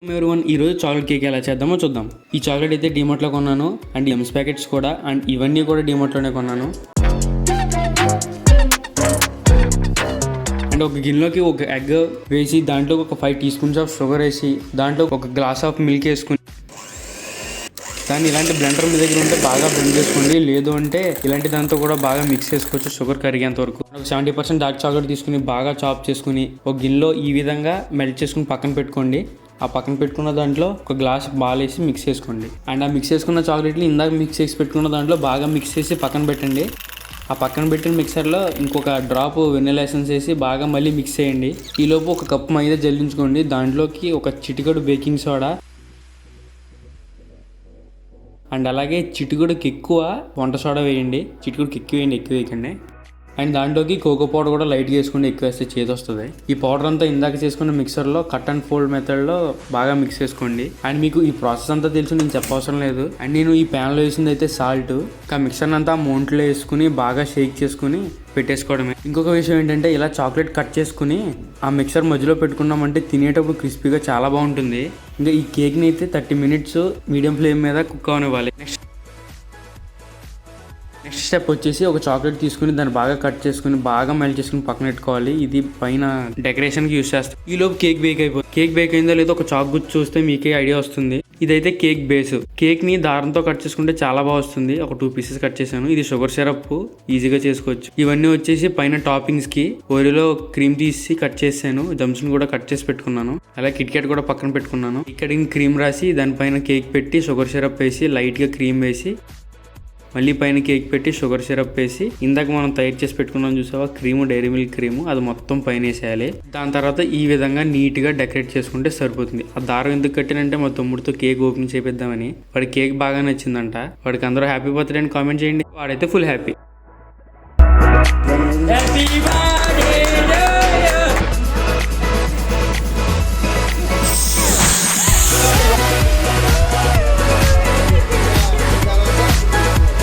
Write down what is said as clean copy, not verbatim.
Everyone ఈరోజు chocolate cake ఎలా చేద్దామో చూద్దాం. ఈ చాక్లెట్ అయితే డీమార్ట్లో కొన్నాను అండ్ ఎంస్ ప్యాకెట్స్ కూడా అండ్ ఇవన్నీ కూడా డీమార్ట్లోనే కొన్నాను. అండ్ ఒక గిన్నెలోకి ఒక ఎగ్ వేసి దాంట్లో ఒక 5 టీ స్పూన్స్ ఆఫ్ షుగర్ వేసి దాంట్లో ఒక గ్లాస్ ఆఫ్ మిల్క్ వేసుకుని దాన్ని ఇలాంటి బ్లెండర్ మీ దగ్గర ఉంటే బాగా బ్లెండ్ చేసుకోండి. లేదు అంటే ఇలాంటి దాంతో కూడా బాగా మిక్స్ చేసుకోవచ్చు షుగర్ కరిగేంత వరకు. ఒక 70% డార్క్ చాక్లెట్ తీసుకుని బాగా చాప్ చేసుకుని ఒక గిన్నెలో ఈ విధంగా మెల్ట్ చేసుకుని పక్కన పెట్టుకోండి. ఆ పక్కన పెట్టుకున్న దాంట్లో ఒక గ్లాస్ బాల్ వేసి మిక్స్ చేసుకోండి. అండ్ ఆ మిక్స్ చేసుకున్న చాక్లెట్ని ఇందాక మిక్స్ చేసి పెట్టుకున్న దాంట్లో బాగా మిక్స్ చేసి పక్కన పెట్టండి. ఆ పక్కన పెట్టిన మిక్సర్లో ఇంకొక డ్రాప్ వెనిల్లా ఎసెన్స్ వేసి బాగా మళ్ళీ మిక్స్ చేయండి. ఈలోపు ఒక కప్పు మైదా జల్లించుకోండి. దాంట్లోకి ఒక చిటికెడు బేకింగ్ సోడా అండ్ అలాగే చిటికెడుకి ఎక్కువ వంట సోడా వేయండి. చిటికెడుకి ఎక్కువ వేయండి, ఎక్కువ వేయకండి. అండ్ దాంట్లోకి కోకో పౌడర్ కూడా లైట్గా వేసుకుని ఎక్కువ వేస్తే చేదు వస్తుంది. ఈ పౌడర్ అంతా ఇందాక చేసుకున్న మిక్సర్లో కట్ అండ్ ఫోల్డ్ మెథడ్లో బాగా మిక్స్ చేసుకోండి. అండ్ మీకు ఈ ప్రాసెస్ అంతా తెలుసు, నేను చెప్పవసరం లేదు. అండ్ నేను ఈ ప్యాన్లో వేసింది అయితే సాల్ట్. ఆ మిక్సర్ అంతా మౌంట్లో వేసుకుని బాగా షేక్ చేసుకుని పెట్టేసుకోవడమే. ఇంకొక విషయం ఏంటంటే ఇలా చాక్లెట్ కట్ చేసుకుని ఆ మిక్సర్ మధ్యలో పెట్టుకున్నామంటే తినేటప్పుడు క్రిస్పీగా చాలా బాగుంటుంది. ఇంకా ఈ కేక్ని అయితే 30 మినిట్స్ మీడియం ఫ్లేమ్ మీద కుక్ అవనివ్వాలి. నెక్స్ట్ స్టెప్ వచ్చేసి ఒక చాక్లెట్ తీసుకుని దాన్ని బాగా కట్ చేసుకుని బాగా మెల్ట్ చేసుకుని పక్కన పెట్టుకోవాలి. ఇది పైన డెకరేషన్కి యూస్ చేస్తాం. ఈ లోపు కేక్ బేక్ అయిపోతుంది. కేక్ బేక్ అయిందో లేదో ఒక చాక్ గుచ్చి చూస్తే మీకే ఐడియా వస్తుంది. ఇదైతే కేక్ బేస్. కేక్ ని దారంతో కట్ చేసుకుంటే చాలా బాగా వస్తుంది. ఒక 2 పీసెస్ కట్ చేశాను. ఇది షుగర్ సిరప్, ఈజీగా చేసుకోవచ్చు. ఇవన్నీ వచ్చేసి పైన టాపింగ్స్ కి ఓరియోలో క్రీమ్ తీసి కట్ చేశాను. జమ్స్ ని కూడా కట్ చేసి పెట్టుకున్నాను. అలా కిట్ క్యాట్ కూడా పక్కన పెట్టుకున్నాను. ఇక్కడ క్రీమ్ రాసి దానిపైన కేక్ పెట్టి షుగర్ సిరప్ వేసి లైట్ గా క్రీమ్ వేసి మళ్ళీ పైన కేక్ పెట్టి షుగర్ సిరప్ వేసి ఇందాక మనం తయారు చేసి పెట్టుకున్నాం చూసావా క్రీము, డైరీ మిల్క్ క్రీము, అది మొత్తం పైన వేసేయాలి. దాని తర్వాత ఈ విధంగా నీట్ గా డెకరేట్ చేసుకుంటే సరిపోతుంది. ఆ దారం ఎందుకు కట్టినంటే మా తమ్ముడితో కేక్ ఓపెన్ చేపిద్దామని. వాడి కేక్ బాగా నచ్చిందంట. వాడికి అందరూ హ్యాపీ బర్త్డే అని కామెంట్ చేయండి. వాడైతే ఫుల్ హ్యాపీ.